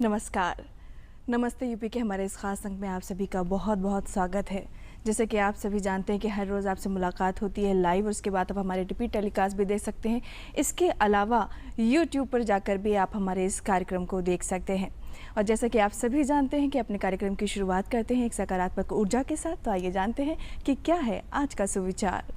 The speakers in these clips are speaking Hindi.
नमस्कार। नमस्ते यूपी के हमारे इस खास अंक में आप सभी का बहुत बहुत स्वागत है। जैसे कि आप सभी जानते हैं कि हर रोज़ आपसे मुलाकात होती है लाइव और उसके बाद आप हमारे रिपीट टेलीकास्ट भी देख सकते हैं। इसके अलावा यूट्यूब पर जाकर भी आप हमारे इस कार्यक्रम को देख सकते हैं। और जैसा कि आप सभी जानते हैं कि अपने कार्यक्रम की शुरुआत करते हैं एक सकारात्मक ऊर्जा के साथ, तो आइए जानते हैं कि क्या है आज का सुविचार।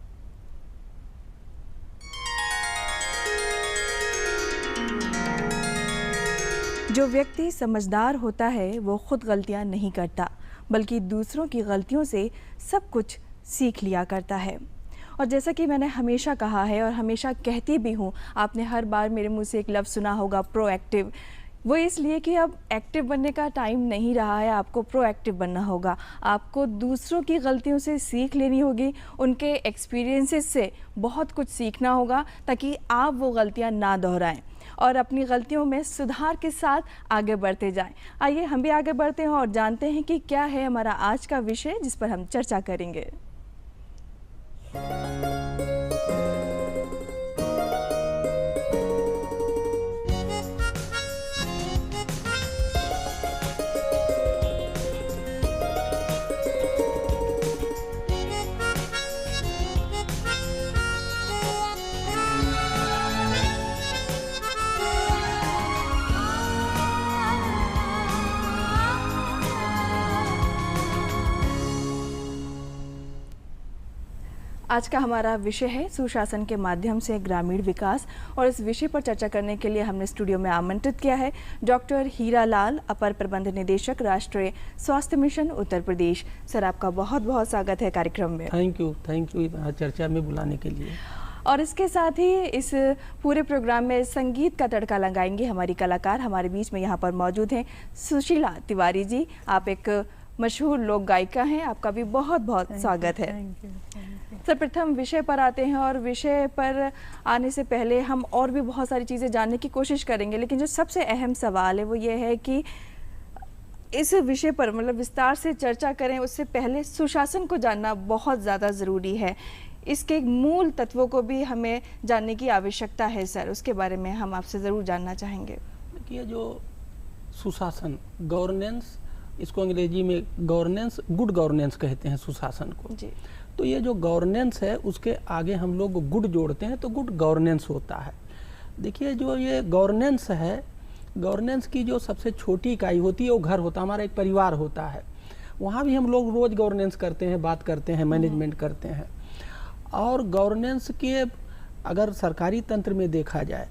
जो व्यक्ति समझदार होता है वो खुद गलतियां नहीं करता, बल्कि दूसरों की गलतियों से सब कुछ सीख लिया करता है। और जैसा कि मैंने हमेशा कहा है और हमेशा कहती भी हूँ, आपने हर बार मेरे मुंह से एक लफ्ज़ सुना होगा, प्रोएक्टिव। वो इसलिए कि अब एक्टिव बनने का टाइम नहीं रहा है, आपको प्रोएक्टिव बनना होगा। आपको दूसरों की गलतियों से सीख लेनी होगी, उनके एक्सपीरियंसेस से बहुत कुछ सीखना होगा ताकि आप वो गलतियाँ ना दोहराएं और अपनी गलतियों में सुधार के साथ आगे बढ़ते जाएं। आइए हम भी आगे बढ़ते हैं और जानते हैं कि क्या है हमारा आज का विषय जिस पर हम चर्चा करेंगे। आज का हमारा विषय है सुशासन के माध्यम से ग्रामीण विकास और इस विषय पर चर्चा करने के लिए हमने स्टूडियो में आमंत्रित किया है डॉक्टर हीरा लाल, अपर प्रबंध निदेशक, राष्ट्रीय स्वास्थ्य मिशन, उत्तर प्रदेश। सर, आपका बहुत बहुत स्वागत है कार्यक्रम में। थैंक यू चर्चा में बुलाने के लिए। और इसके साथ ही इस पूरे प्रोग्राम में संगीत का तड़का लगाएंगे हमारी कलाकार। हमारे बीच में यहाँ पर मौजूद हैं सुशीला तिवारी जी। आप एक मशहूर लोक गायिका हैं, आपका भी बहुत बहुत स्वागत है। सर, प्रथम विषय पर आते हैं और विषय पर आने से पहले हम और भी बहुत सारी चीज़ें जानने की कोशिश करेंगे, लेकिन जो सबसे अहम सवाल है वो ये है कि इस विषय पर मतलब विस्तार से चर्चा करें उससे पहले सुशासन को जानना बहुत ज़्यादा ज़रूरी है। इसके मूल तत्वों को भी हमें जानने की आवश्यकता है। सर, उसके बारे में हम आपसे ज़रूर जानना चाहेंगे। देखिए, जो सुशासन, गवर्नेंस, इसको अंग्रेजी में गवर्नेंस, गुड गवर्नेंस कहते हैं सुशासन को जी। तो ये जो गवर्नेंस है उसके आगे हम लोग गुड जोड़ते हैं तो गुड गवर्नेंस होता है। देखिए, जो ये गवर्नेंस है, गवर्नेंस की जो सबसे छोटी इकाई होती है वो घर होता है, हमारा एक परिवार होता है। वहाँ भी हम लोग रोज़ गवर्नेंस करते हैं, बात करते हैं, मैनेजमेंट करते हैं। और गवर्नेंस के अगर सरकारी तंत्र में देखा जाए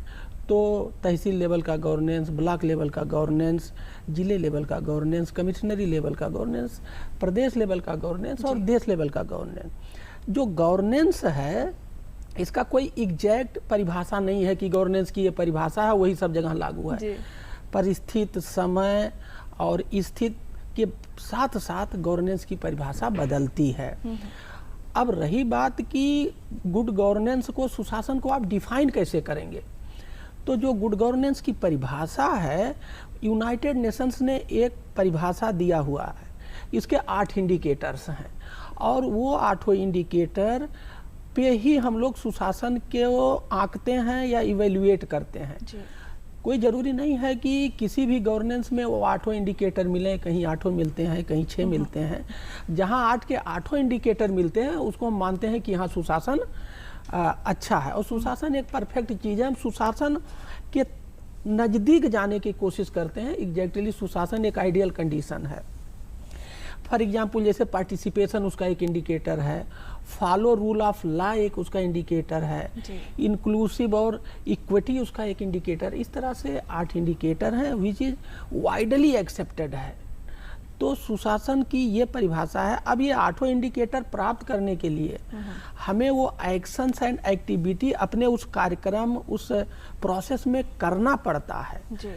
तो तहसील लेवल का गवर्नेंस, ब्लॉक लेवल का गवर्नेंस, जिले लेवल का गवर्नेंस, कमिश्नरी लेवल का गवर्नेंस, प्रदेश लेवल का गवर्नेंस और देश लेवल का गवर्नेंस। जो गवर्नेंस है इसका कोई एग्जैक्ट परिभाषा नहीं है कि गवर्नेंस की ये परिभाषा है वही सब जगह लागू है। परिस्थिति, समय और स्थिति के साथ साथ गवर्नेंस की परिभाषा बदलती है। अब रही बात कि गुड गवर्नेंस को, सुशासन को आप डिफाइन कैसे करेंगे, तो जो गुड गवर्नेंस की परिभाषा है, यूनाइटेड नेशंस ने एक परिभाषा दिया हुआ है। इसके 8 इंडिकेटर्स हैं और वो 8 इंडिकेटर पे ही हम लोग सुशासन के आंकते हैं या इवेल्युएट करते हैं। कोई ज़रूरी नहीं है कि किसी भी गवर्नेंस में वो 8 इंडिकेटर मिलें, कहीं 8 मिलते हैं, कहीं 6 मिलते हैं। जहाँ 8 के 8 इंडिकेटर मिलते हैं उसको हम मानते हैं कि हाँ सुशासन अच्छा है। और सुशासन एक परफेक्ट चीज़ है। हम सुशासन के नज़दीक जाने की कोशिश करते हैं। एग्जैक्टली सुशासन एक आइडियल कंडीशन है। फॉर एग्जांपल, जैसे पार्टिसिपेशन उसका एक इंडिकेटर है, फॉलो रूल ऑफ लॉ एक उसका इंडिकेटर है, इंक्लूसिव और इक्विटी उसका एक इंडिकेटर। इस तरह से 8 इंडिकेटर हैं विच इज़ वाइडली एक्सेप्टेड है। तो सुशासन की ये परिभाषा है। अब ये 8 इंडिकेटर प्राप्त करने के लिए हमें वो एक्शंस एंड एक्टिविटी अपने उस कार्यक्रम, उस प्रोसेस में करना पड़ता है जी।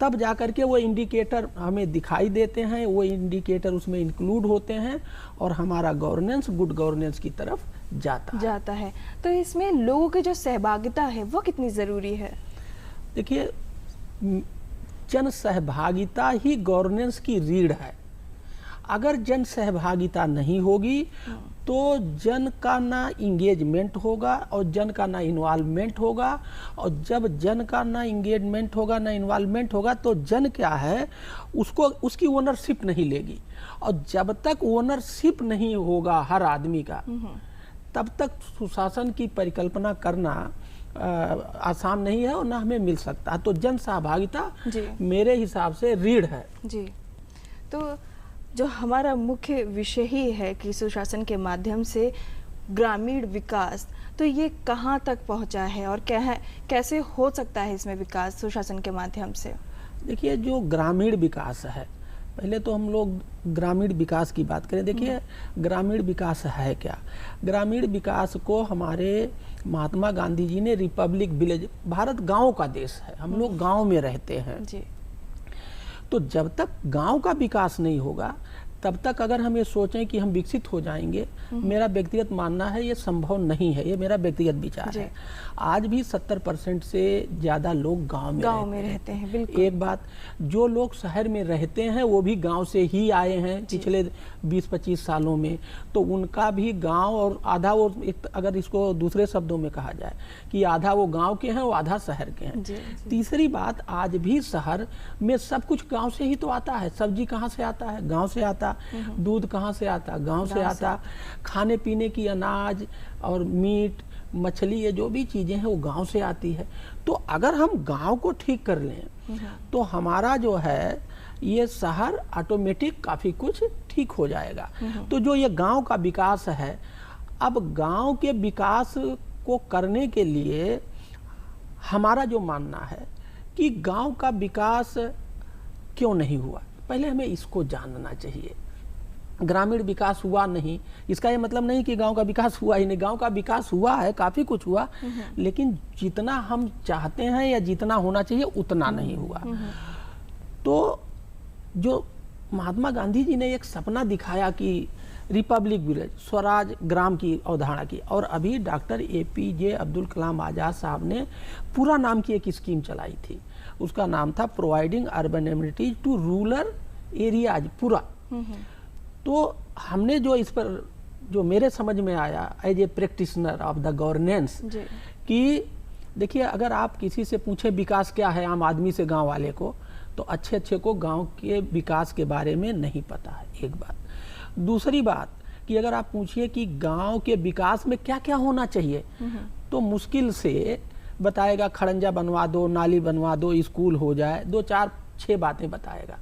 तब जाकर के वो इंडिकेटर हमें दिखाई देते हैं, वो इंडिकेटर उसमें इंक्लूड होते हैं और हमारा गवर्नेंस गुड गवर्नेंस की तरफ जाता है। तो इसमें लोगों की जो सहभागिता है वो कितनी ज़रूरी है? देखिए, जन सहभागिता ही गवर्नेंस की रीढ़ है। अगर जन सहभागिता नहीं होगी तो जन का ना इंगेजमेंट होगा और जन का ना इन्वॉल्वमेंट होगा, और जब जन का ना इंगेजमेंट होगा ना इन्वॉल्वमेंट होगा तो जन क्या है उसको उसकी ओनरशिप नहीं लेगी, और जब तक ओनरशिप नहीं होगा हर आदमी का तब तक सुशासन की परिकल्पना करना आसान नहीं है और ना हमें मिल सकता। तो जन सहभागिता मेरे हिसाब से रीढ़ है जी। तो जो हमारा मुख्य विषय ही है कि सुशासन के माध्यम से ग्रामीण विकास, तो ये कहाँ तक पहुँचा है और क्या है, कैसे हो सकता है इसमें विकास सुशासन के माध्यम से? देखिए, जो ग्रामीण विकास है, पहले तो हम लोग ग्रामीण विकास की बात करें। देखिए, ग्रामीण विकास है क्या? ग्रामीण विकास को हमारे महात्मा गांधी जी ने रिपब्लिक विलेज, भारत गांव का देश है, हम लोग गांव में रहते हैं जी। तो जब तक गांव का विकास नहीं होगा तब तक अगर हम ये सोचें कि हम विकसित हो जाएंगे, मेरा व्यक्तिगत मानना है ये संभव नहीं है, ये मेरा व्यक्तिगत विचार है। आज भी 70% से ज़्यादा लोग गांव में रहते हैं। बिल्कुल। एक बात, जो लोग शहर में रहते हैं वो भी गांव से ही आए हैं पिछले 20-25 सालों में, तो उनका भी गांव और आधा वो, अगर इसको दूसरे शब्दों में कहा जाए कि आधा वो गांव के हैं, वो आधा शहर के हैं। तीसरी बात, आज भी शहर में सब कुछ गाँव से ही तो आता है। सब्जी कहाँ से आता है? गाँव से आता। दूध कहाँ से आता? गांव से आता। खाने पीने की अनाज और मीट मछली, ये जो भी चीजें हैं वो गांव से आती है। तो अगर हम गांव को ठीक कर लें तो हमारा जो है ये शहर ऑटोमेटिक काफी कुछ ठीक हो जाएगा। तो जो ये गांव का विकास है, अब गांव के विकास को करने के लिए हमारा जो मानना है कि गांव का विकास क्यों नहीं हुआ, पहले हमें इसको जानना चाहिए। ग्रामीण विकास हुआ नहीं, इसका ये मतलब नहीं कि गांव का विकास हुआ ही नहीं। गांव का विकास हुआ है, काफी कुछ हुआ, लेकिन जितना हम चाहते हैं या जितना होना चाहिए उतना नहीं हुआ। तो जो महात्मा गांधी जी ने एक सपना दिखाया कि रिपब्लिक विलेज, स्वराज ग्राम की अवधारणा की, और अभी डॉक्टर APJ अब्दुल कलाम आजाद साहब ने पूरा नाम की एक स्कीम चलाई थी, उसका नाम था providing urban amenities to rural areas पूरा। तो हमने जो इस पर, जो मेरे समझ में आया as a practitioner of the governance, कि देखिए, अगर आप किसी से पूछे विकास क्या है आम आदमी से, गांव वाले को, तो अच्छे को गांव के विकास के बारे में नहीं पता है, एक बात। दूसरी बात कि अगर आप पूछिए कि गांव के विकास में क्या क्या होना चाहिए, तो मुश्किल से बताएगा खड़ंजा बनवा दो, नाली बनवा दो, स्कूल हो जाए, 2-4-6 बातें बताएगा।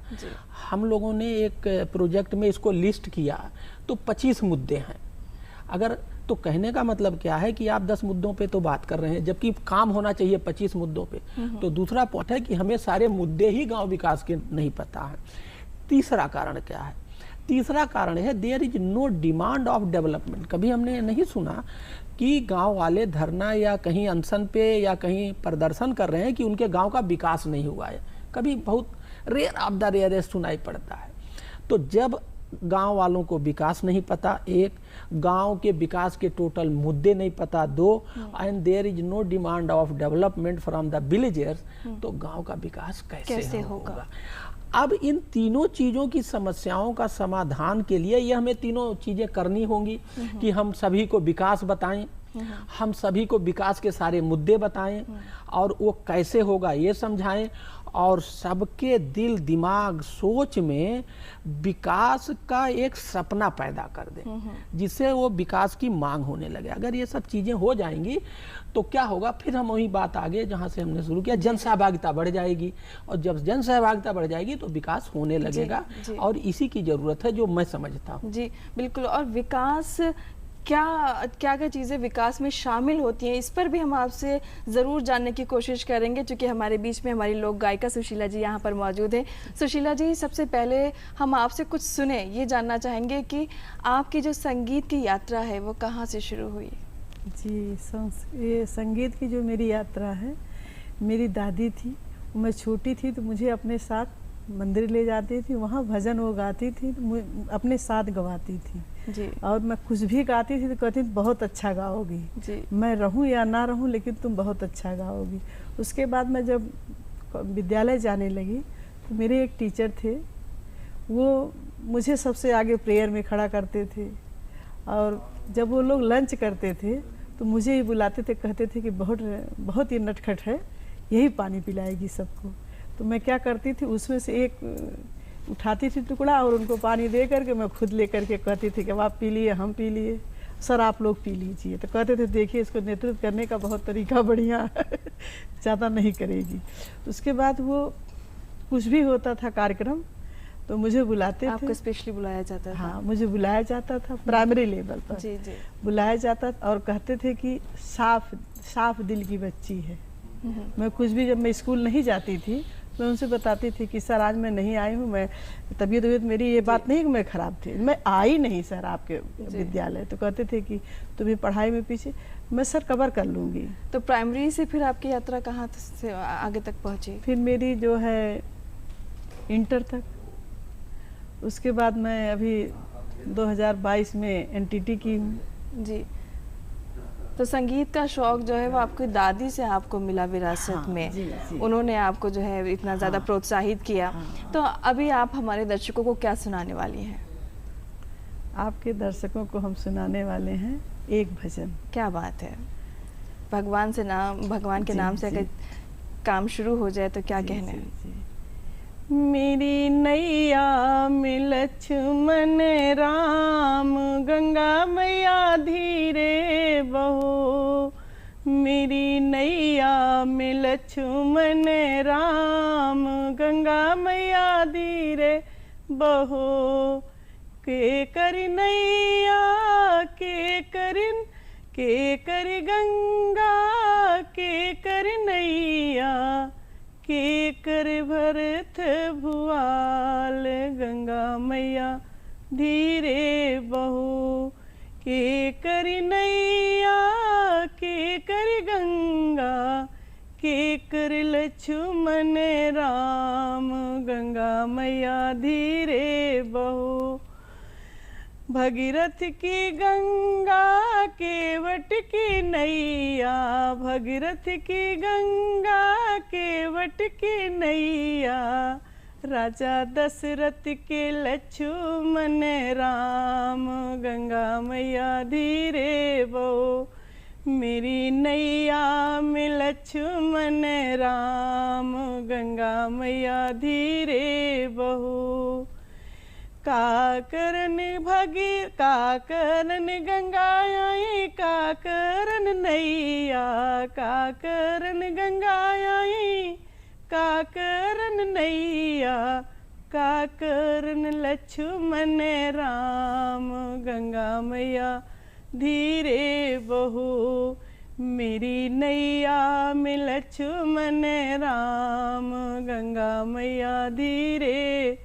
हम लोगों ने एक प्रोजेक्ट में इसको लिस्ट किया तो 25 मुद्दे हैं। अगर तो कहने का मतलब क्या है कि आप 10 मुद्दों पे तो बात कर रहे हैं, जबकि काम होना चाहिए 25 मुद्दों पे। तो दूसरा पॉइंट है कि हमें सारे मुद्दे ही गांव विकास के नहीं पता है। तीसरा कारण क्या है? तीसरा कारण है there is no demand of development. कभी हमने नहीं सुना कि गांव वाले धरना या कहीं अनशन पे या कहीं प्रदर्शन कर रहे हैं कि उनके गांव का विकास नहीं हुआ है। कभी बहुत रेयर ऑफ द रेयरेस्ट सुनाई पड़ता है। तो जब गांव वालों को विकास नहीं पता, एक, गांव के विकास के टोटल मुद्दे नहीं पता, 2, and there is no demand of development from the villagers, तो गांव का विकास कैसे होगा? अब इन तीनों चीजों की समस्याओं का समाधान के लिए ये हमें तीनों चीजें करनी होंगी कि हम सभी को विकास बताएं, हम सभी को विकास के सारे मुद्दे बताएं और वो कैसे होगा ये समझाएं, और सबके दिल दिमाग सोच में विकास का एक सपना पैदा कर दें, जिससे वो विकास की मांग होने लगे। अगर ये सब चीजें हो जाएंगी तो क्या होगा, फिर हम वही बात आगे जहां से हमने शुरू किया, जन सहभागिता बढ़ जाएगी, और जब जन सहभागिता बढ़ जाएगी तो विकास होने लगेगा। और इसी की जरूरत है, जो मैं समझता हूँ। जी बिल्कुल। और विकास क्या क्या चीज़ें विकास में शामिल होती हैं, इस पर भी हम आपसे ज़रूर जानने की कोशिश करेंगे, क्योंकि हमारे बीच में हमारी लोक गायिका सुशीला जी यहाँ पर मौजूद हैं। सुशीला जी, सबसे पहले हम आपसे कुछ सुने, ये जानना चाहेंगे कि आपकी जो संगीत की यात्रा है वो कहाँ से शुरू हुई? जी, ये संगीत की जो मेरी यात्रा है, मेरी दादी थी, मैं छोटी थी तो मुझे अपने साथ मंदिर ले जाती थी, वहाँ भजन वो गाती थी, अपने साथ गवाती थी जी। और मैं कुछ भी गाती थी तो कहती थी बहुत अच्छा गाओगी जी। मैं रहूं या ना रहूं लेकिन तुम बहुत अच्छा गाओगी। उसके बाद मैं जब विद्यालय जाने लगी तो मेरे एक टीचर थे, वो मुझे सबसे आगे प्रेयर में खड़ा करते थे। और जब वो लोग लंच करते थे तो मुझे ही बुलाते थे, कहते थे कि बहुत ही नटखट है, यही पानी पिलाएगी सबको। तो मैं क्या करती थी, उसमें से एक उठाती थी टुकड़ा और उनको पानी दे करके मैं खुद ले करके कहती थी कि अब आप पी लिए, हम पी लिए, सर आप लोग पी लीजिए। तो कहते थे देखिए इसको नेतृत्व करने का बहुत तरीका बढ़िया है, ज़्यादा नहीं करेगी। उसके बाद वो कुछ भी होता था कार्यक्रम तो मुझे बुलाते थे। आपको स्पेशली बुलाया जाता था? हाँ, मुझे बुलाया जाता था प्राइमरी लेवल पर। जी जी। बुलाया जाता और कहते थे कि साफ दिल की बच्ची है। मैं कुछ भी, जब मैं स्कूल नहीं जाती थी मैं उनसे बताती थी कि सर आज मैं नहीं आई हूँ, मैं तबीयत मेरी, ये बात नहीं कि मैं ख़राब थी, मैं आई नहीं सर आपके विद्यालय। तो कहते थे कि तुम्हें पढ़ाई में पीछे, मैं सर कवर कर लूँगी। तो प्राइमरी से फिर आपकी यात्रा कहाँ से आगे तक पहुँची? फिर मेरी जो है इंटर तक। उसके बाद मैं अभी 2022 में एनटीटी की हूँ। जी। तो संगीत का शौक जो है वो आपकी दादी से आपको मिला विरासत हाँ, में। जी, जी। उन्होंने आपको जो है इतना ज़्यादा हाँ, प्रोत्साहित किया। हाँ। तो अभी आप हमारे दर्शकों को क्या सुनाने वाली हैं? आपके दर्शकों को हम सुनाने वाले हैं एक भजन। क्या बात है, भगवान के जी, नाम से जी। अगर काम शुरू हो जाए तो क्या जी, कहने? जी, जी। मेरी नैया में लक्ष्मण राम, गंगा मैया धीरे बहो। मेरी नैया में लक्ष्मण राम, गंगा मैया धीरे बहो। के करी नैया के करी गंगा, के करी नैया के कर भरत भुआल, गंगा मैया धीरे बहो। के करी नैया के करी गंगा, के कर लक्ष्मण राम, गंगा मैया धीरे बहो। भगीरथ की गंगा केवट की नैया, भगीरथ की गंगा केवट की नैया। राजा दशरथ के लक्ष्मण राम, गंगा मैया धीरे बहो। मेरी नैया में लक्ष्मण राम, गंगा मैया धीरे बहो। का करन गंगा आई, का करन नैया, का करन गंगा आई, का करन नैया, का करन लक्ष्मण राम, गंगा मैया धीरे बहो। मेरी नैया में लक्ष्मण राम, गंगा मैया धीरे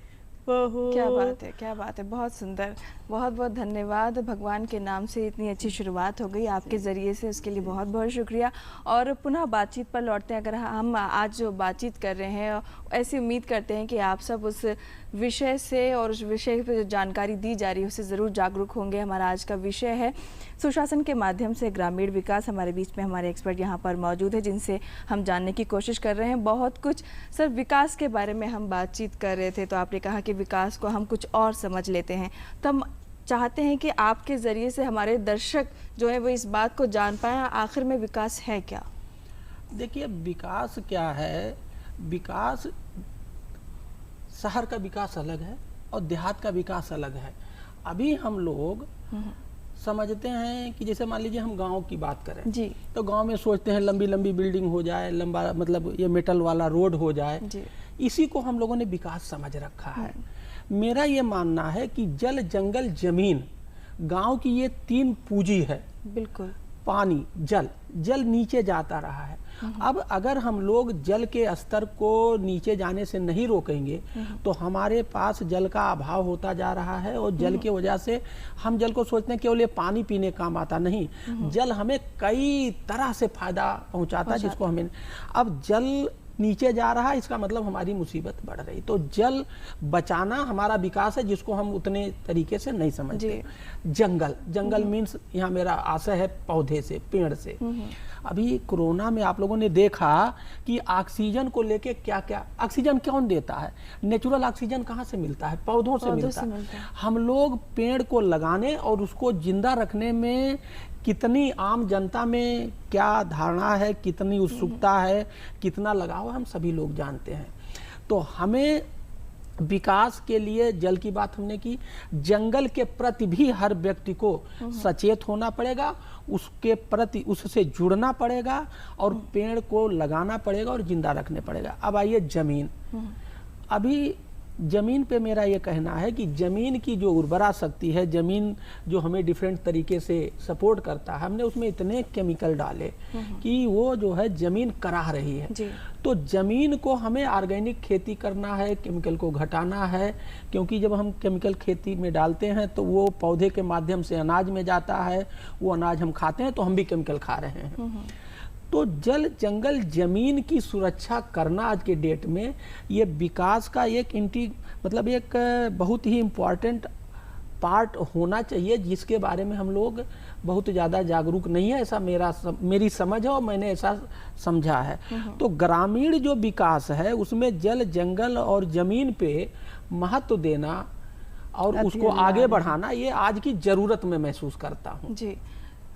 बहो। क्या बात है, क्या बात है, बहुत सुंदर। बहुत बहुत धन्यवाद। भगवान के नाम से इतनी अच्छी शुरुआत हो गई आपके ज़रिए से, उसके लिए बहुत बहुत शुक्रिया। और पुनः बातचीत पर लौटते हैं। अगर हम आज जो बातचीत कर रहे हैं, ऐसी उम्मीद करते हैं कि आप सब उस विषय से और उस विषय पर जो जानकारी दी जा रही है उससे ज़रूर जागरूक होंगे। हमारा आज का विषय है सुशासन के माध्यम से ग्रामीण विकास। हमारे बीच में हमारे एक्सपर्ट यहाँ पर मौजूद है जिनसे हम जानने की कोशिश कर रहे हैं बहुत कुछ। सर, विकास के बारे में हम बातचीत कर रहे थे तो आपने कहा कि विकास को हम कुछ और समझ लेते हैं, तो हम चाहते हैं कि आपके ज़रिए से हमारे दर्शक जो है वो इस बात को जान पाएँ आखिर में विकास है क्या। देखिए, विकास क्या है, विकास शहर का विकास अलग है और देहात का विकास अलग है। अभी हम लोग समझते हैं कि जैसे मान लीजिए हम गांव की बात करें जी, तो गांव में सोचते हैं लंबी लंबी बिल्डिंग हो जाए, लंबा मतलब ये मेटल वाला रोड हो जाए जी। इसी को हम लोगों ने विकास समझ रखा है। मेरा ये मानना है कि जल जंगल जमीन गांव की ये तीन पूंजी है। बिल्कुल। पानी, जल नीचे जाता रहा है। अब अगर हम लोग जल के स्तर को नीचे जाने से नहीं रोकेंगे तो हमारे पास जल का अभाव होता जा रहा है और जल की वजह से हम जल को सोचते हैं केवल ये पानी पीने काम आता नहीं, जल हमें कई तरह से फायदा पहुंचाता है जिसको हमें अब जल नीचे जा रहा है, इसका मतलब हमारी मुसीबत बढ़ रही। तो जल बचाना हमारा विकास है, जिसको हम उतने तरीके से नहीं समझते। जंगल, जंगल मीन्स यहाँ मेरा आशय है पौधे से, पेड़ से। अभी कोरोना में आप लोगों ने देखा कि ऑक्सीजन को लेके क्या क्या, ऑक्सीजन कौन देता है? नेचुरल ऑक्सीजन कहाँ से मिलता है? पौधों से मिलता है। हम लोग पेड़ को लगाने और उसको जिंदा रखने में कितनी आम जनता में क्या धारणा है, कितनी उत्सुकता है, कितना लगाव है, हम सभी लोग जानते हैं। तो हमें विकास के लिए जल की बात हमने की, जंगल के प्रति भी हर व्यक्ति को सचेत होना पड़ेगा, उसके प्रति उससे जुड़ना पड़ेगा और पेड़ को लगाना पड़ेगा और जिंदा रखने पड़ेगा। अब आइए जमीन। अभी जमीन पे मेरा ये कहना है कि जमीन की जो उर्वरा शक्ति है, जमीन जो हमें डिफरेंट तरीके से सपोर्ट करता है, हमने उसमें इतने केमिकल डाले कि वो जो है जमीन कराह रही है। तो जमीन को हमें ऑर्गेनिक खेती करना है, केमिकल को घटाना है, क्योंकि जब हम केमिकल खेती में डालते हैं तो वो पौधे के माध्यम से अनाज में जाता है, वो अनाज हम खाते हैं तो हम भी केमिकल खा रहे हैं। तो जल, जंगल, जमीन की सुरक्षा करना आज के डेट में ये विकास का एक मतलब एक बहुत ही इम्पॉर्टेंट पार्ट होना चाहिए, जिसके बारे में हम लोग बहुत ज़्यादा जागरूक नहीं है, ऐसा मेरी समझ है और मैंने ऐसा समझा है। तो ग्रामीण जो विकास है उसमें जल, जंगल और ज़मीन पे महत्व देना और उसको आगे बढ़ाना, ये आज की ज़रूरत में महसूस करता हूँ। जी,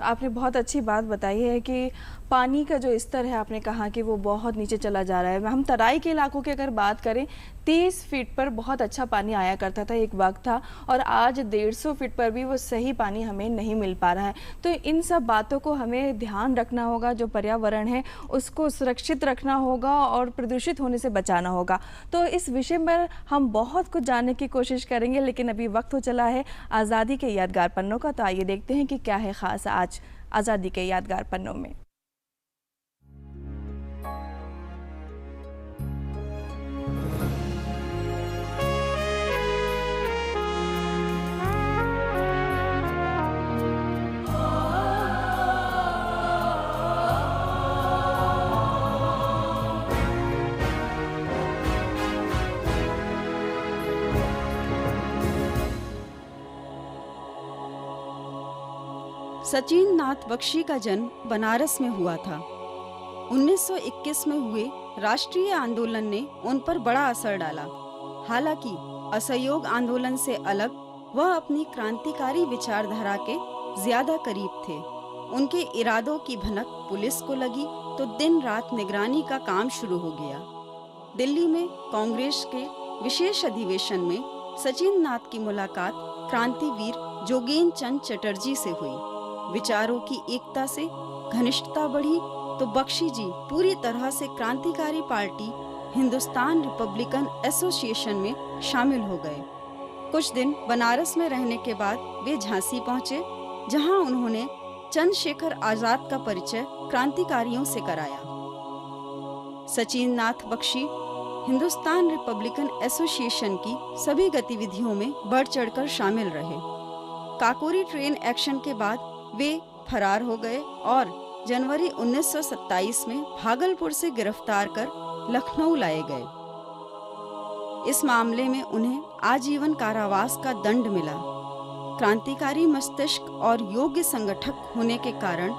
आपने बहुत अच्छी बात बताई है कि पानी का जो स्तर है, आपने कहा कि वो बहुत नीचे चला जा रहा है। हम तराई के इलाकों की अगर बात करें, 30 फीट पर बहुत अच्छा पानी आया करता था, एक वक्त था, और आज 150 फीट पर भी वो सही पानी हमें नहीं मिल पा रहा है। तो इन सब बातों को हमें ध्यान रखना होगा, जो पर्यावरण है उसको सुरक्षित रखना होगा और प्रदूषित होने से बचाना होगा। तो इस विषय पर हम बहुत कुछ जानने की कोशिश करेंगे, लेकिन अभी वक्त हो चला है आज़ादी के यादगार पन्नों का। तो आइए देखते हैं कि क्या है ख़ास आज आज़ादी के यादगार पन्नों में। सचिन नाथ बख्शी का जन्म बनारस में हुआ था। 1921 में हुए राष्ट्रीय आंदोलन ने उन पर बड़ा असर डाला। हालांकि असहयोग आंदोलन से अलग वह अपनी क्रांतिकारी विचारधारा के ज्यादा करीब थे। उनके इरादों की भनक पुलिस को लगी तो दिन रात निगरानी का काम शुरू हो गया। दिल्ली में कांग्रेस के विशेष अधिवेशन में सचिन नाथ की मुलाकात क्रांतिवीर जोगेन चंद चटर्जी से हुई। विचारों की एकता से घनिष्ठता बढ़ी तो बख्शी जी पूरी तरह से क्रांतिकारी पार्टी हिंदुस्तान रिपब्लिकन एसोसिएशन में शामिल हो गए। कुछ दिन बनारस में रहने के बाद वे झांसी पहुंचे, जहां उन्होंने चंद्रशेखर आजाद का परिचय क्रांतिकारियों से कराया। सचिन नाथ बख्शी हिंदुस्तान रिपब्लिकन एसोसिएशन की सभी गतिविधियों में बढ़ चढ़कर शामिल रहे। काकोरी ट्रेन एक्शन के बाद वे फरार हो गए और जनवरी 1927 में भागलपुर से गिरफ्तार कर लखनऊ लाए गए। इस मामले में उन्हें आजीवन कारावास का दंड मिला। क्रांतिकारी मस्तिष्क और योग्य संगठक होने के कारण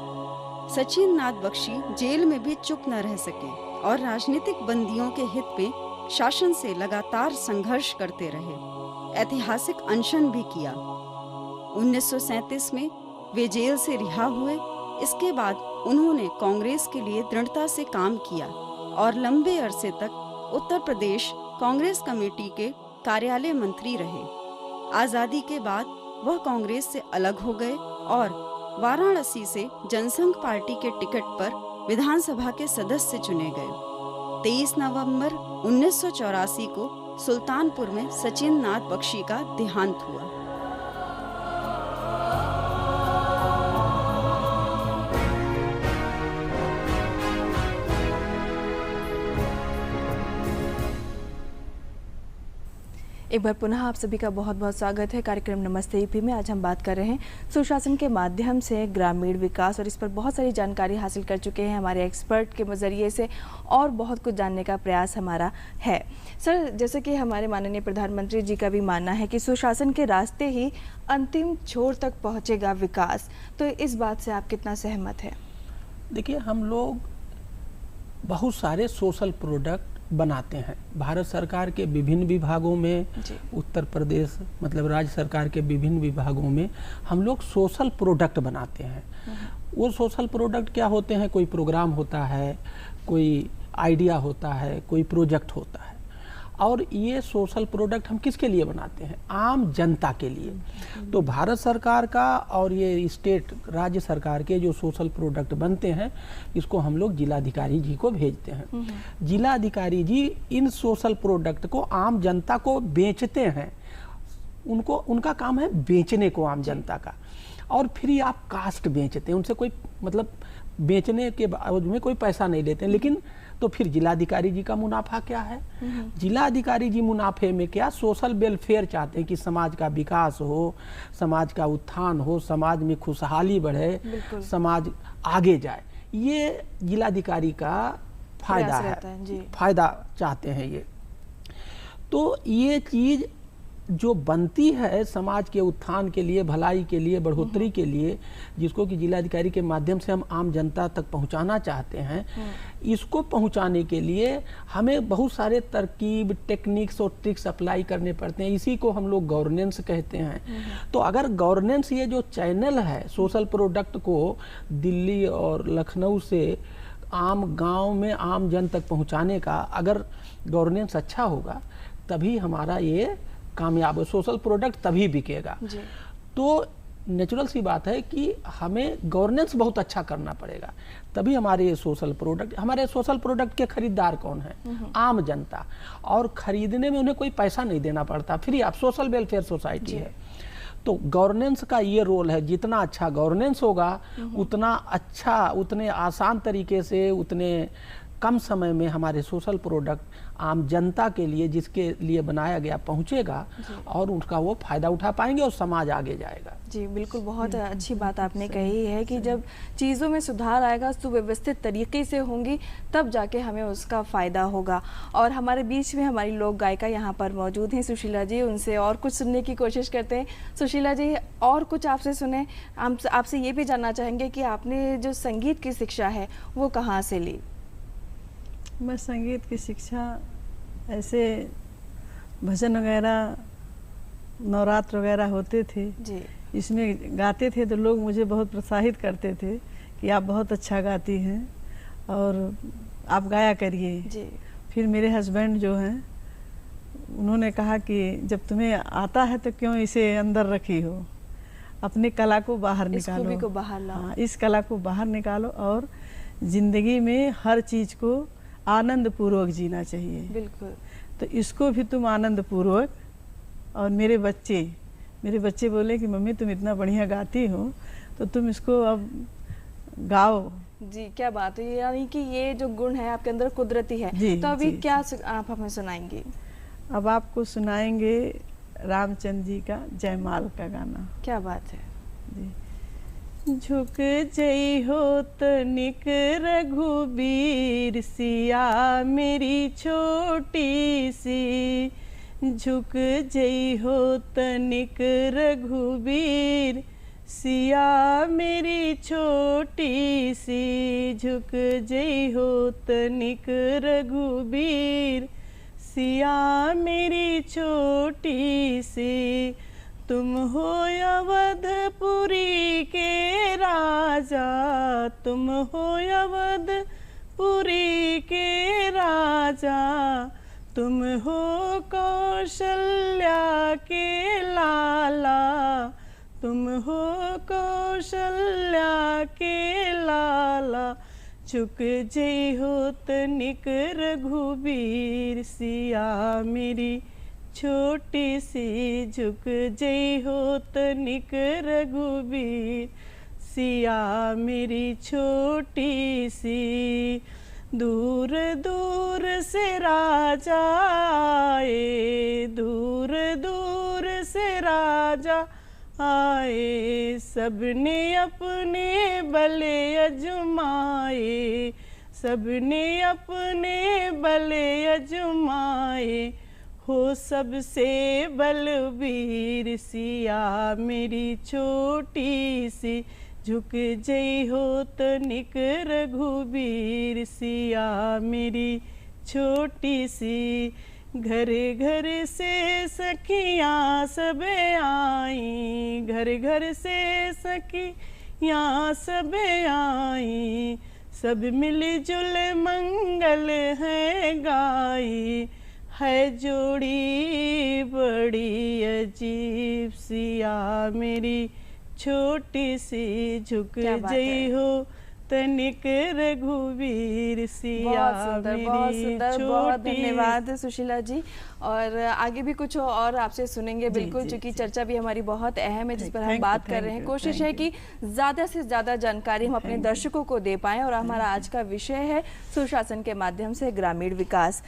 सचिन नाथ बख्शी जेल में भी चुप न रह सके और राजनीतिक बंदियों के हित में शासन से लगातार संघर्ष करते रहे। ऐतिहासिक अनशन भी किया। 1937 में वे जेल से रिहा हुए। इसके बाद उन्होंने कांग्रेस के लिए दृढ़ता से काम किया और लंबे अरसे तक उत्तर प्रदेश कांग्रेस कमेटी के कार्यालय मंत्री रहे। आज़ादी के बाद वह कांग्रेस से अलग हो गए और वाराणसी से जनसंघ पार्टी के टिकट पर विधानसभा के सदस्य चुने गए। 23 नवंबर 1984 को सुल्तानपुर में सचिन नाथ बख्शी का देहांत हुआ। एक बार पुनः आप सभी का बहुत बहुत स्वागत है कार्यक्रम नमस्ते यूपी में। आज हम बात कर रहे हैं सुशासन के माध्यम से ग्रामीण विकास, और इस पर बहुत सारी जानकारी हासिल कर चुके हैं हमारे एक्सपर्ट के ज़रिए से, और बहुत कुछ जानने का प्रयास हमारा है। सर, जैसे कि हमारे माननीय प्रधानमंत्री जी का भी मानना है कि सुशासन के रास्ते ही अंतिम छोर तक पहुँचेगा विकास, तो इस बात से आप कितना सहमत हैं? देखिए, हम लोग बहुत सारे सोशल प्रोडक्ट बनाते हैं। भारत सरकार के विभिन्न विभागों में, उत्तर प्रदेश मतलब राज्य सरकार के विभिन्न विभागों में हम लोग सोशल प्रोडक्ट बनाते हैं। वो सोशल प्रोडक्ट क्या होते हैं? कोई प्रोग्राम होता है, कोई आइडिया होता है, कोई प्रोजेक्ट होता है, और ये सोशल प्रोडक्ट हम किसके लिए बनाते हैं? आम जनता के लिए। तो भारत सरकार का और ये स्टेट राज्य सरकार के जो सोशल प्रोडक्ट बनते हैं, इसको हम लोग जिलाधिकारी जी को भेजते हैं। जिलाधिकारी जी इन सोशल प्रोडक्ट को आम जनता को बेचते हैं। उनका काम है बेचने को आम जनता का, और फ्री आप कास्ट बेचते हैं। उनसे कोई मतलब बेचने के बाद में कोई पैसा नहीं लेते हैं। लेकिन तो फिर जिलाधिकारी जी का मुनाफा क्या है? जिलाधिकारी जी मुनाफे में क्या, सोशल वेलफेयर चाहते हैं कि समाज का विकास हो, समाज का उत्थान हो, समाज में खुशहाली बढ़े, समाज आगे जाए। ये जिलाधिकारी का फायदा है, फायदा चाहते हैं ये। तो ये चीज जो बनती है समाज के उत्थान के लिए, भलाई के लिए, बढ़ोतरी के लिए, जिसको कि जिलाधिकारी के माध्यम से हम आम जनता तक पहुंचाना चाहते हैं, इसको पहुंचाने के लिए हमें बहुत सारे तरकीब, टेक्निक्स और ट्रिक्स अप्लाई करने पड़ते हैं। इसी को हम लोग गवर्नेंस कहते हैं। तो अगर गवर्नेंस, ये जो चैनल है सोशल प्रोडक्ट को दिल्ली और लखनऊ से आम गांव में आम जन तक पहुंचाने का, अगर गवर्नेंस अच्छा होगा तभी हमारा ये कामयाब है, सोशल प्रोडक्ट तभी बिकेगा। तो नेचुरल सी बात है कि हमें गवर्नेंस बहुत अच्छा करना पड़ेगा, तभी हमारे ये सोशल प्रोडक्ट के खरीदार कौन है? आम जनता। और खरीदने में उन्हें कोई पैसा नहीं देना पड़ता, फ्री आप सोशल वेलफेयर सोसाइटी है। तो गवर्नेंस का ये रोल है, जितना अच्छा गवर्नेंस होगा उतना अच्छा, उतने आसान तरीके से, उतने कम समय में हमारे सोशल प्रोडक्ट आम जनता के लिए, जिसके लिए बनाया गया, पहुंचेगा और उनका वो फायदा उठा पाएंगे और समाज आगे जाएगा। जी बिल्कुल, बहुत अच्छी बात आपने कही है कि जब चीज़ों में सुधार आएगा, सुव्यवस्थित तरीके से होंगी, तब जाके हमें उसका फ़ायदा होगा। और हमारे बीच में हमारी लोक गायिका यहाँ पर मौजूद हैं, सुशीला जी। उनसे और कुछ सुनने की कोशिश करते हैं। सुशीला जी, और कुछ आपसे सुने। हम आपसे ये भी जानना चाहेंगे कि आपने जो संगीत की शिक्षा है वो कहाँ से ली? मैं संगीत की शिक्षा ऐसे भजन वगैरह, नवरात्र वगैरह होते थे जी, इसमें गाते थे तो लोग मुझे बहुत प्रोत्साहित करते थे कि आप बहुत अच्छा गाती हैं और आप गाया करिए जी। फिर मेरे हस्बैंड जो हैं, उन्होंने कहा कि जब तुम्हें आता है तो क्यों इसे अंदर रखी हो, अपनी कला को बाहर निकालो, खूबी को बाहर लाओ। हाँ, इस कला को बाहर निकालो और ज़िंदगी में हर चीज़ को आनंद पूर्वक जीना चाहिए। बिल्कुल। तो इसको भी तुम आनंद पूर्वक। और मेरे बच्चे बोले कि मम्मी तुम इतना बढ़िया गाती हो तो तुम इसको अब गाओ। जी, क्या बात है। यानी कि ये जो गुण है आपके अंदर कुदरती है। तो अभी क्या आप हमें सुनाएंगे? अब आपको सुनाएंगे रामचंद्र जी का जयमाल का गाना। क्या बात है जी। झुक जई हो तनिक रघुबीर सिया मेरी छोटी सी, झुक जई हो तनिक रघुबीर सिया मेरी छोटी सी, झुक जई हो तनिक रघुबीर सिया मेरी छोटी सी, तुम हो अवधपुरी के राजा, तुम हो अवधपुरी के राजा, तुम हो कौशल्या के लाला, तुम हो कौशल्या के लाला, झुक जई हो तनिक रघुबीर सिया मेरी छोटी सी, झुक जई हो तनिक रघुबीर सिया मेरी छोटी सी, दूर दूर से राजा आए, दूर दूर दूर से राजा आए, सबने अपने बले अजमाए, सबने अपने बले अजमाए, हो सबसे बलबीर सिया मेरी छोटी सी, झुक जई हो तनिक रघुबीर सिया मेरी छोटी सी। घर घर से सखियाँ सब आई, घर घर से सखियाँ सब आई, सब मिलजुल मंगल है गाई, है जोड़ी बड़ी अजीब सिया मेरी छोटी सी, झुक जई हो तनिक रघुवीर सिया मेरी बहुत सुंदर, बहुत छोटी। धन्यवाद सुशीला जी। और आगे भी कुछ और आपसे सुनेंगे बिल्कुल, क्योंकि चर्चा भी हमारी बहुत अहम है जिस पर हम बात कर रहे हैं। कोशिश है कि ज़्यादा से ज़्यादा जानकारी हम अपने दर्शकों को दे पाएँ, और हमारा आज का विषय है सुशासन के माध्यम से ग्रामीण विकास।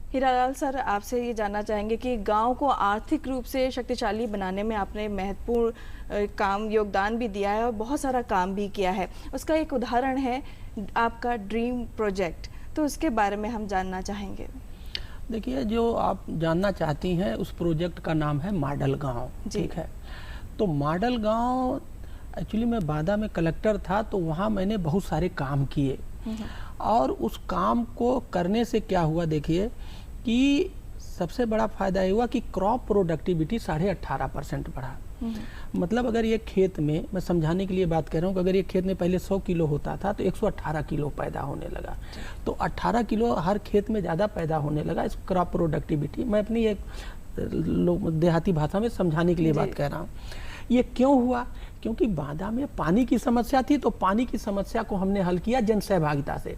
हीरालाल सर, आपसे ये जानना चाहेंगे कि गांव को आर्थिक रूप से शक्तिशाली बनाने में आपने महत्वपूर्ण योगदान भी दिया है और बहुत सारा काम भी किया है। उसका एक उदाहरण है आपका ड्रीम प्रोजेक्ट, तो उसके बारे में हम जानना चाहेंगे। देखिए, जो आप जानना चाहती हैं उस प्रोजेक्ट का नाम है मॉडल गांव, ठीक है। तो मॉडल गांव, एक्चुअली मैं बादा में कलेक्टर था, तो वहाँ मैंने बहुत सारे काम किए, और उस काम को करने से क्या हुआ, देखिए कि सबसे बड़ा फायदा ये हुआ कि क्रॉप प्रोडक्टिविटी 18.5% बढ़ा। मतलब अगर ये खेत में, मैं समझाने के लिए बात कर रहा हूँ कि अगर ये खेत में पहले 100 किलो होता था तो 118 किलो पैदा होने लगा, तो 18 किलो हर खेत में ज़्यादा पैदा होने लगा। इस क्रॉप प्रोडक्टिविटी मैं अपनी एक देहाती भाषा में समझाने के लिए बात कर रहा हूँ। ये क्यों हुआ? क्योंकि बादा में पानी की समस्या थी, तो पानी की समस्या को हमने हल किया जन सहभागिता से,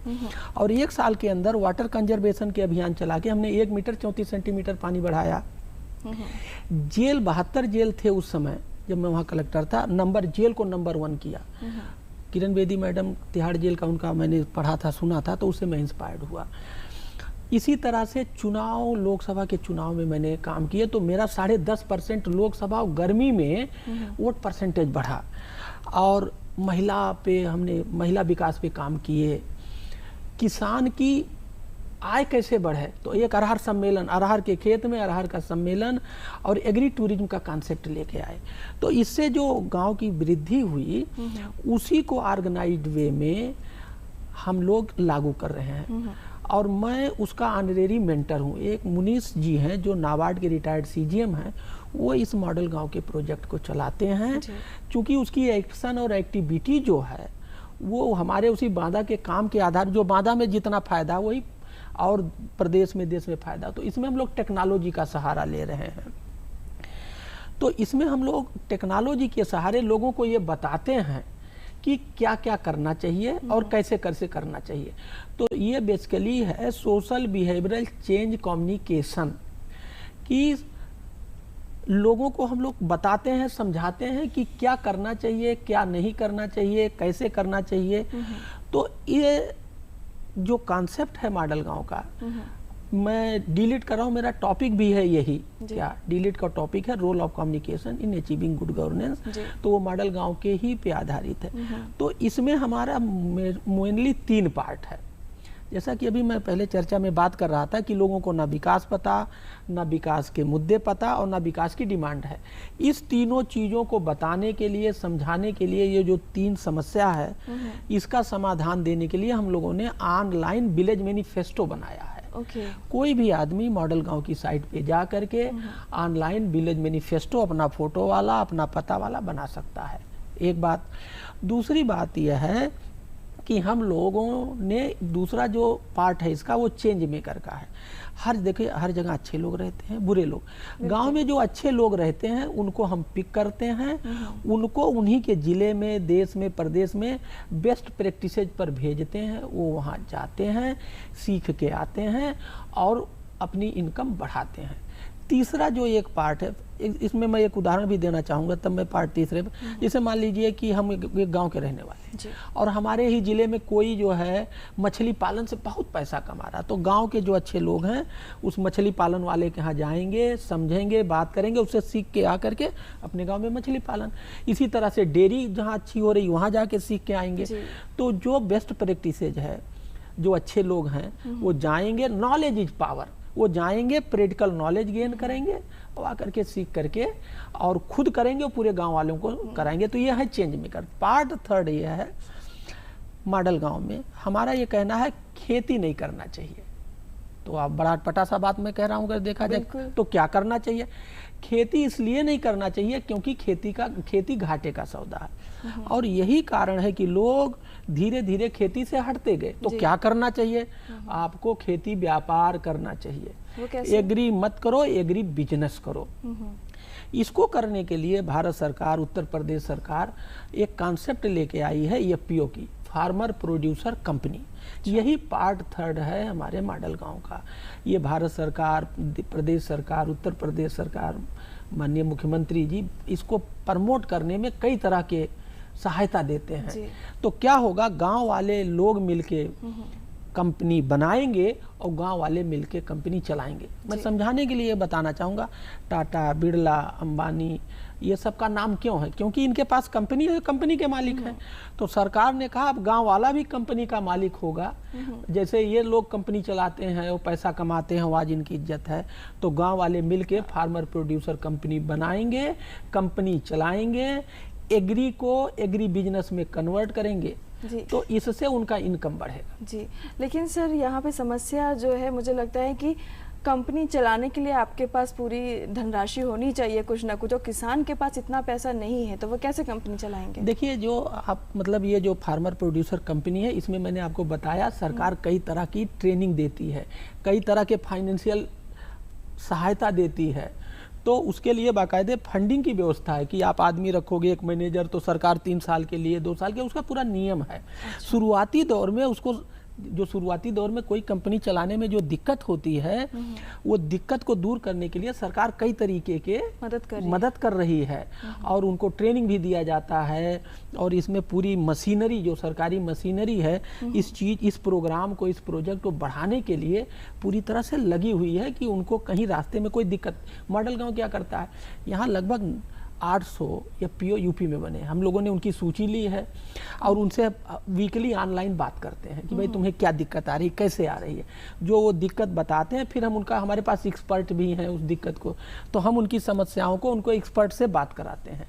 और 1 साल के अंदर वाटर कंजर्वेशन के अभियान चला के हमने 1 मीटर 34 सेंटीमीटर पानी बढ़ाया। जेल 72 जेल थे उस समय जब मैं वहाँ कलेक्टर था, जेल को नंबर 1 किया। किरण बेदी मैडम तिहाड़ जेल का उनका मैंने पढ़ा था, सुना था, तो उससे मैं इंस्पायर्ड हुआ। इसी तरह से चुनाव, लोकसभा के चुनाव में मैंने काम किए, तो मेरा 10.5% लोकसभा गर्मी में वोट परसेंटेज बढ़ा। और महिला पे हमने महिला विकास पे काम किए। किसान की आय कैसे बढ़े, तो एक अरहर सम्मेलन, अरहर के खेत में अरहर का सम्मेलन और एग्री टूरिज्म का कॉन्सेप्ट लेके आए। तो इससे जो गांव की वृद्धि हुई, उसी को ऑर्गेनाइज्ड वे में हम लोग लागू कर रहे हैं। और मैं उसका ऑनरेरी मेंटर हूँ। एक मुनीश जी हैं जो नाबार्ड के रिटायर्ड सीजीएम हैं, वो इस मॉडल गांव के प्रोजेक्ट को चलाते हैं। क्योंकि उसकी एक्शन और एक्टिविटी जो है वो हमारे उसी बांदा के काम के आधार, जो बांदा में जितना फायदा वही और प्रदेश में, देश में फायदा। तो इसमें हम लोग टेक्नोलॉजी का सहारा ले रहे हैं। तो इसमें हम लोग टेक्नोलॉजी के सहारे लोगों को ये बताते हैं कि क्या क्या करना चाहिए और कैसे कैसे करना चाहिए। तो ये बेसिकली है सोशल बिहेवियरल चेंज कम्युनिकेशन, कि लोगों को हम लोग बताते हैं, समझाते हैं कि क्या करना चाहिए, क्या नहीं करना चाहिए, कैसे करना चाहिए। तो ये जो कॉन्सेप्ट है मॉडल गांव का, मैं डिलीट कर रहा हूँ, मेरा टॉपिक भी है यही। क्या डिलीट का टॉपिक है? Role of communication in achieving good governance. तो वो मॉडल गांव के ही पे आधारित है। तो इसमें हमारा मेनली 3 पार्ट है। जैसा कि अभी मैं पहले चर्चा में बात कर रहा था कि लोगों को ना विकास पता, ना विकास के मुद्दे पता और ना विकास की डिमांड है। इस तीनों चीज़ों को बताने के लिए, समझाने के लिए, ये जो 3 समस्या है, इसका समाधान देने के लिए हम लोगों ने ऑनलाइन विलेज मैनिफेस्टो बनाया है। कोई भी आदमी मॉडल गांव की साइट पे जा करके ऑनलाइन विलेज मैनिफेस्टो अपना फोटो वाला, अपना पता वाला बना सकता है। एक बात। दूसरी बात यह है कि हम लोगों ने दूसरा जो पार्ट है इसका, वो चेंज मेकर का है। देखिए हर जगह अच्छे लोग रहते हैं, बुरे लोग। गांव में जो अच्छे लोग रहते हैं उनको हम पिक करते हैं, उनको उन्हीं के ज़िले में, देश में, प्रदेश में बेस्ट प्रैक्टिसेज पर भेजते हैं। वो वहाँ जाते हैं, सीख के आते हैं और अपनी इनकम बढ़ाते हैं। तीसरा जो एक पार्ट है, इसमें मैं एक उदाहरण भी देना चाहूँगा, तब मैं पार्ट तीसरे पे, जैसे मान लीजिए कि हम एक गांव के रहने वाले हैं और हमारे ही ज़िले में कोई जो है मछली पालन से बहुत पैसा कमा रहा, तो गांव के जो अच्छे लोग हैं उस मछली पालन वाले के यहाँ जाएंगे, समझेंगे, बात करेंगे, उससे सीख के आकर के अपने गाँव में मछली पालन। इसी तरह से डेयरी जहाँ अच्छी हो रही वहाँ जाके सीख के आएंगे। तो जो बेस्ट प्रैक्टिसेज है, जो अच्छे लोग हैं वो जाएंगे, नॉलेज इज पावर, वो जाएंगे, प्रैक्टिकल नॉलेज गेन करेंगे और आकर के सीख करके और खुद करेंगे और पूरे गांव वालों को कराएंगे। तो ये है चेंज मेकर। पार्ट थर्ड ये है, मॉडल गांव में हमारा ये कहना है खेती नहीं करना चाहिए। तो आप बड़ा अटपटा सा बात मैं कह रहा हूँ, अगर देखा जाए तो क्या करना चाहिए। खेती इसलिए नहीं करना चाहिए क्योंकि खेती घाटे का सौदा है और यही कारण है कि लोग धीरे धीरे खेती से हटते गए। तो क्या करना चाहिए, आपको खेती व्यापार करना चाहिए। एग्री मत करो, एग्री बिजनेस करो। इसको करने के लिए भारत सरकार, उत्तर प्रदेश सरकार एक कॉन्सेप्ट लेके आई है एफपीओ की, फार्मर प्रोड्यूसर कंपनी। यही पार्ट थर्ड है हमारे मॉडल गांव का। ये भारत सरकार, प्रदेश सरकार, उत्तर प्रदेश सरकार, माननीय मुख्यमंत्री जी इसको प्रमोट करने में कई तरह के सहायता देते हैं। तो क्या होगा, गांव वाले लोग मिलके कंपनी बनाएंगे और गांव वाले मिलके कंपनी चलाएंगे। मैं समझाने के लिए बताना चाहूँगा, टाटा, बिरला, अंबानी, ये सब का नाम क्यों है, क्योंकि इनके पास कंपनी है, कंपनी के मालिक हैं। तो सरकार ने कहा अब गांव वाला भी कंपनी का मालिक होगा। जैसे ये लोग कंपनी चलाते हैं, वो पैसा कमाते हैं, आज इनकी इज्जत है। तो गांव वाले मिलके फार्मर प्रोड्यूसर कंपनी बनाएंगे, कंपनी चलाएंगे, एग्री को एग्री बिजनेस में कन्वर्ट करेंगे। तो इससे उनका इनकम बढ़ेगा। जी, लेकिन सर यहाँ पे समस्या जो है, मुझे लगता है कि कंपनी चलाने के लिए आपके पास पूरी धनराशि होनी चाहिए कुछ ना कुछ, और किसान के पास इतना पैसा नहीं है, तो वो कैसे कंपनी चलाएंगे। देखिए, जो आप मतलब ये जो फार्मर प्रोड्यूसर कंपनी है, इसमें मैंने आपको बताया सरकार कई तरह की ट्रेनिंग देती है, कई तरह के फाइनेंशियल सहायता देती है। तो उसके लिए बाकायदे फंडिंग की व्यवस्था है कि आप आदमी रखोगे, एक मैनेजर, तो सरकार 3 साल के लिए, 2 साल के, उसका पूरा नियम है। शुरुआती दौर में उसको, जो शुरुआती दौर में कोई कंपनी चलाने में जो दिक्कत होती है, वो दिक्कत को दूर करने के लिए सरकार कई तरीके के मदद कर रही है और उनको ट्रेनिंग भी दिया जाता है। और इसमें पूरी मशीनरी, जो सरकारी मशीनरी है, इस प्रोग्राम को, इस प्रोजेक्ट को बढ़ाने के लिए पूरी तरह से लगी हुई है कि उनको कहीं रास्ते में कोई दिक्कत। मॉडल गांव क्या करता है, यहाँ लगभग 800 एफपीओ यूपी में बने। हम लोगों ने उनकी सूची ली है और उनसे वीकली ऑनलाइन बात करते हैं कि भाई तुम्हें क्या दिक्कत आ रही है, कैसे आ रही है। जो वो दिक्कत बताते हैं, फिर हम उनका, हमारे पास एक्सपर्ट भी हैं उस दिक्कत को, तो हम उनकी समस्याओं को उनको एक्सपर्ट से बात कराते हैं।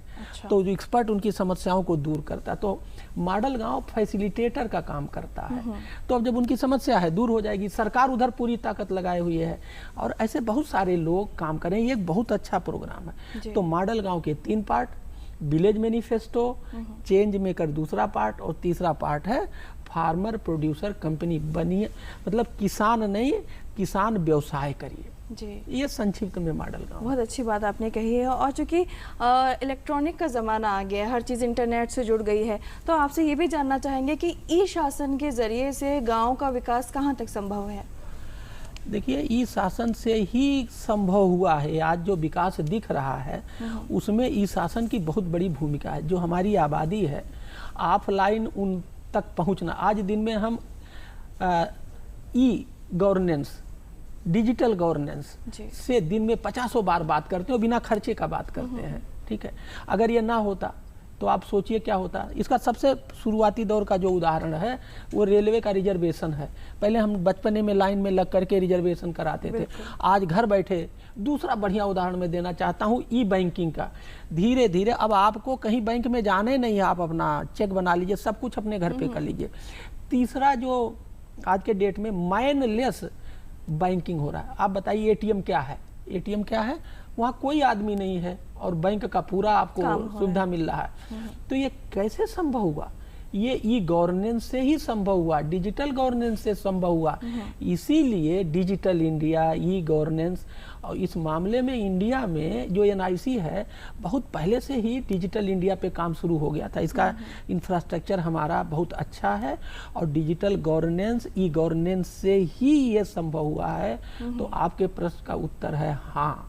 तो जो एक्सपर्ट उनकी समस्याओं को दूर करता है, तो मॉडल गांव फैसिलिटेटर का काम करता है। तो अब जब उनकी समस्या है दूर हो जाएगी, सरकार उधर पूरी ताकत लगाए हुई है और ऐसे बहुत सारे लोग काम करें। ये एक बहुत अच्छा प्रोग्राम है। तो मॉडल गांव के 3 part, village manifesto, change maker दूसरा पार्ट, और तीसरा पार्ट है फार्मर प्रोड्यूसर कंपनी बनिए, मतलब किसान नहीं, किसान व्यवसाय करिए। जी, ये संक्षिप्त में मॉडल गांव। बहुत अच्छी बात आपने कही है। और चूंकि इलेक्ट्रॉनिक का ज़माना आ गया है, हर चीज़ इंटरनेट से जुड़ गई है, तो आपसे ये भी जानना चाहेंगे कि ई शासन के ज़रिए से गांव का विकास कहाँ तक संभव है। देखिए, ई शासन से ही संभव हुआ है। आज जो विकास दिख रहा है उसमें ई शासन की बहुत बड़ी भूमिका है। जो हमारी आबादी है, ऑफलाइन उन तक पहुंचना। आज दिन में हम ई गवर्नेंस, डिजिटल गवर्नेंस से दिन में 50 बार बात करते हैं, बिना खर्चे का बात करते हैं। ठीक है, अगर ये ना होता तो आप सोचिए क्या होता। इसका सबसे शुरुआती दौर का जो उदाहरण है वो रेलवे का रिजर्वेशन है। पहले हम बचपने में लाइन में लग करके रिजर्वेशन कराते थे, आज घर बैठे। दूसरा बढ़िया उदाहरण मैं देना चाहता हूँ ई बैंकिंग का। धीरे धीरे अब आपको कहीं बैंक में जाने नहीं है, आप अपना चेक बना लीजिए, सब कुछ अपने घर पे कर लीजिए। तीसरा जो आज के डेट में मैनलेस बैंकिंग हो रहा है। आप बताइए एटीएम क्या है, एटीएम क्या है, वहाँ कोई आदमी नहीं है और बैंक का पूरा आपको सुविधा मिल रहा है। तो ये कैसे संभव हुआ? ये ई गवर्नेंस से ही संभव हुआ, डिजिटल गवर्नेंस से संभव हुआ। इसीलिए डिजिटल इंडिया, ई गवर्नेंस, और इस मामले में इंडिया में जो एनआईसी है, बहुत पहले से ही डिजिटल इंडिया पे काम शुरू हो गया था। इसका इंफ्रास्ट्रक्चर हमारा बहुत अच्छा है और डिजिटल गवर्नेंस, ई गवर्नेंस से ही ये संभव हुआ है। तो आपके प्रश्न का उत्तर है हाँ।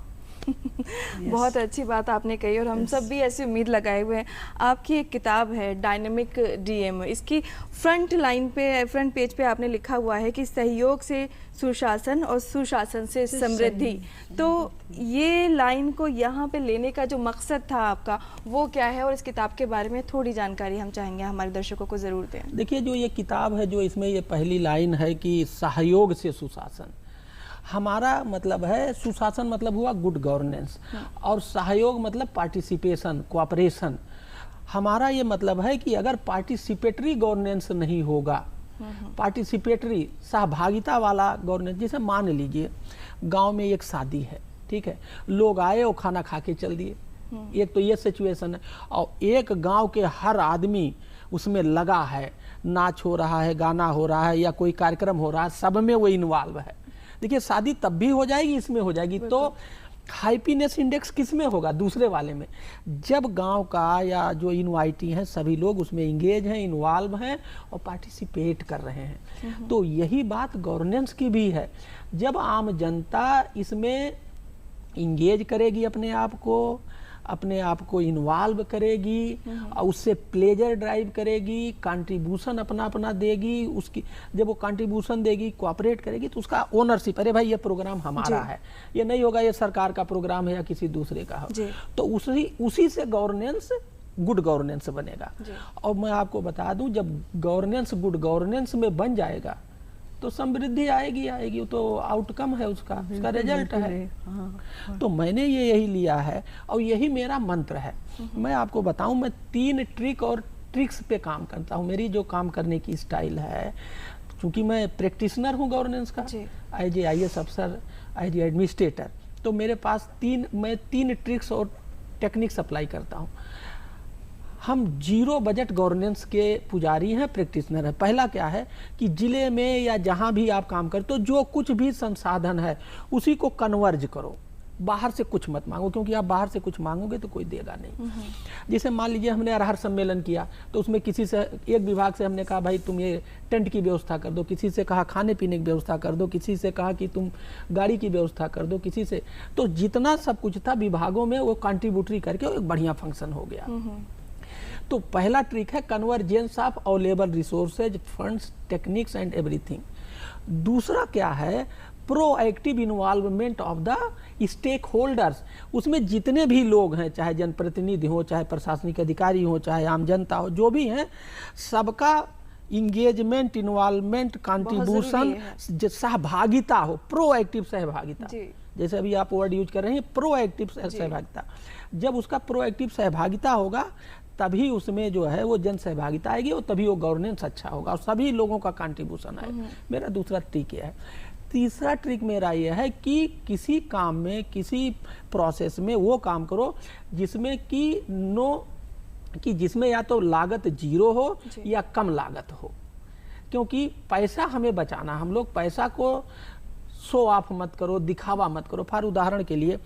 बहुत अच्छी बात आपने कही और हम सब भी ऐसी उम्मीद लगाए हुए हैं। आपकी एक किताब है डायनेमिक डीएम, इसकी फ्रंट लाइन पे, फ्रंट पेज पे आपने लिखा हुआ है कि सहयोग से सुशासन और सुशासन से समृद्धि। तो ये लाइन को यहाँ पे लेने का जो मकसद था आपका वो क्या है, और इस किताब के बारे में थोड़ी जानकारी हम चाहेंगे हमारे दर्शकों को ज़रूर दें। देखिए, जो ये किताब है, जो इसमें ये पहली लाइन है कि सहयोग से सुशासन, हमारा मतलब है सुशासन मतलब हुआ गुड गवर्नेंस, और सहयोग मतलब पार्टिसिपेशन, कोऑपरेशन। हमारा ये मतलब है कि अगर पार्टिसिपेटरी गवर्नेंस नहीं होगा, पार्टिसिपेटरी सहभागिता वाला गवर्नेंस, जैसे मान लीजिए गांव में एक शादी है, ठीक है, लोग आए और खाना खा के चल दिए, एक तो ये सिचुएशन है। और एक गांव के हर आदमी उसमें लगा है, नाच हो रहा है, गाना हो रहा है या कोई कार्यक्रम हो रहा है, सब में वो इन्वॉल्व है। देखिए, शादी तब भी हो जाएगी, इसमें हो जाएगी, तो हैप्पीनेस इंडेक्स किस में होगा? दूसरे वाले में। जब गांव का या जो इनवाइटी हैं सभी लोग उसमें इंगेज हैं, इन्वॉल्व हैं और पार्टिसिपेट कर रहे हैं। तो यही बात गवर्नेंस की भी है। जब आम जनता इसमें इंगेज करेगी, अपने आप को इन्वॉल्व करेगी और उससे प्लेजर ड्राइव करेगी, कंट्रीब्यूशन अपना अपना देगी, उसकी जब वो कंट्रीब्यूशन देगी, कोऑपरेट करेगी, तो उसका ओनरशिप, अरे भाई ये प्रोग्राम हमारा है, ये नहीं होगा ये सरकार का प्रोग्राम है या किसी दूसरे का हो, तो उसी से गवर्नेंस गुड गवर्नेंस बनेगा। और मैं आपको बता दूं, जब गवर्नेंस गुड गवर्नेंस में बन जाएगा तो समृद्धि आएगी, वो तो आउटकम है उसका रिजल्ट है। तो मैंने यही लिया है और यही मेरा मंत्र है। मैं आपको बताऊं, मैं 3 ट्रिक और ट्रिक्स पे काम करता हूं। मेरी जो काम करने की स्टाइल है, क्योंकि मैं प्रैक्टिशनर हूं गवर्नेंस का, एज ए IAS अफसर, एज ए एडमिनिस्ट्रेटर, तो मेरे पास मैं 3 ट्रिक्स और टेक्निक्स अप्लाई करता हूं। हम जीरो बजट गवर्नेंस के पुजारी हैं, प्रैक्टिशनर हैं। पहला क्या है कि जिले में या जहां भी आप काम करते हो, जो कुछ भी संसाधन है उसी को कन्वर्ज करो, बाहर से कुछ मत मांगो, क्योंकि आप बाहर से कुछ मांगोगे तो कोई देगा नहीं। जैसे मान लीजिए हमने अरहर सम्मेलन किया, तो उसमें किसी से, एक विभाग से हमने कहा भाई तुम ये टेंट की व्यवस्था कर दो, किसी से कहा खाने पीने की व्यवस्था कर दो, किसी से कहा कि तुम गाड़ी की व्यवस्था कर दो, किसी से, तो जितना सब कुछ था विभागों में वो कंट्रीब्यूटरी करके एक बढ़िया फंक्शन हो गया। तो पहला ट्रिक है convergence of available resources, funds, techniques and everything. दूसरा क्या है, proactive involvement of the stakeholders. उसमें जितने भी लोग हैं, चाहे जनप्रतिनिधि हो, चाहे प्रशासनिक अधिकारी हो, चाहे आम जनता हो, जो भी हैं, सबका इंगेजमेंट, इन्वॉल्वमेंट, कंट्रीब्यूशन, सहभागिता हो, प्रोएक्टिव सहभागिता। जैसे अभी आप वर्ड यूज कर रहे हैं, प्रोएक्टिव सहभागिता। जब उसका प्रोएक्टिव सहभागिता होगा तभी उसमें जो है वो जन सहभागिता आएगी और तभी वो गवर्नेंस अच्छा होगा और सभी लोगों का कंट्रीब्यूशन आएगा। मेरा दूसरा ट्रिक ये है। तीसरा ट्रिक मेरा ये है कि किसी काम में, किसी प्रोसेस में वो काम करो जिसमें जिसमें या तो लागत 0 हो या कम लागत हो, क्योंकि पैसा हमें बचाना, हम लोग पैसा को शो ऑफ मत करो, दिखावा मत करो। फॉर उदाहरण के लिए,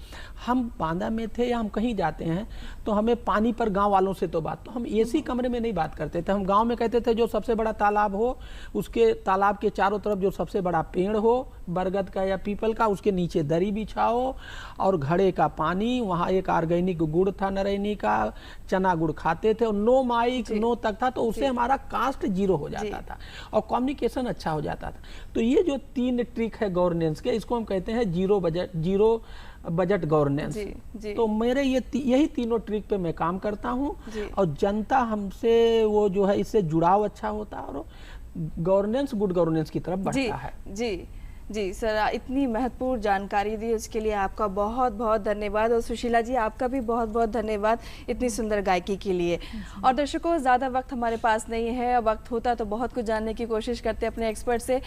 हम बांदा में थे या हम कहीं जाते हैं तो हमें पानी पर गांव वालों से तो हम एसी कमरे में नहीं बात करते थे। हम गांव में कहते थे जो सबसे बड़ा तालाब हो, उसके तालाब के चारों तरफ जो सबसे बड़ा पेड़ हो, बरगद का या पीपल का, उसके नीचे दरी बिछाओ और घड़े का पानी, वहाँ एक ऑर्गेनिक गुड़ था नरैनी का, चना गुड़ खाते थे और नो माइक नो तक था, तो उससे हमारा कास्ट 0 हो जाता था और कम्युनिकेशन अच्छा हो जाता था। तो ये जो 3 ट्रिक है गवर्नेंस के, इसको हम कहते हैं जीरो बजट गवर्नेंस। तो मेरे यही तीनों ट्रिक पे मैं काम करता हूँ और जनता हमसे वो जो है इससे जुड़ाव अच्छा होता है और गवर्नेंस गुड गवर्नेंस की तरफ बढ़ता है। जी सर, इतनी महत्वपूर्ण जानकारी दी उसके लिए आपका बहुत बहुत धन्यवाद। और सुशीला जी, आपका भी बहुत बहुत धन्यवाद इतनी सुंदर गायकी के लिए। और दर्शकों, ज़्यादा वक्त हमारे पास नहीं है, वक्त होता तो बहुत कुछ जानने की कोशिश करते अपने एक्सपर्ट से।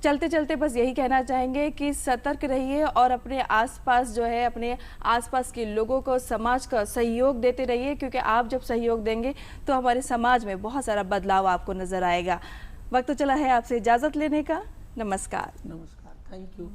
चलते चलते बस यही कहना चाहेंगे कि सतर्क रहिए और अपने आसपास जो है, अपने आसपास के लोगों को, समाज का सहयोग देते रहिए, क्योंकि आप जब सहयोग देंगे तो हमारे समाज में बहुत सारा बदलाव आपको नजर आएगा। वक्त तो चला है आपसे इजाज़त लेने का। नमस्कार। Thank you.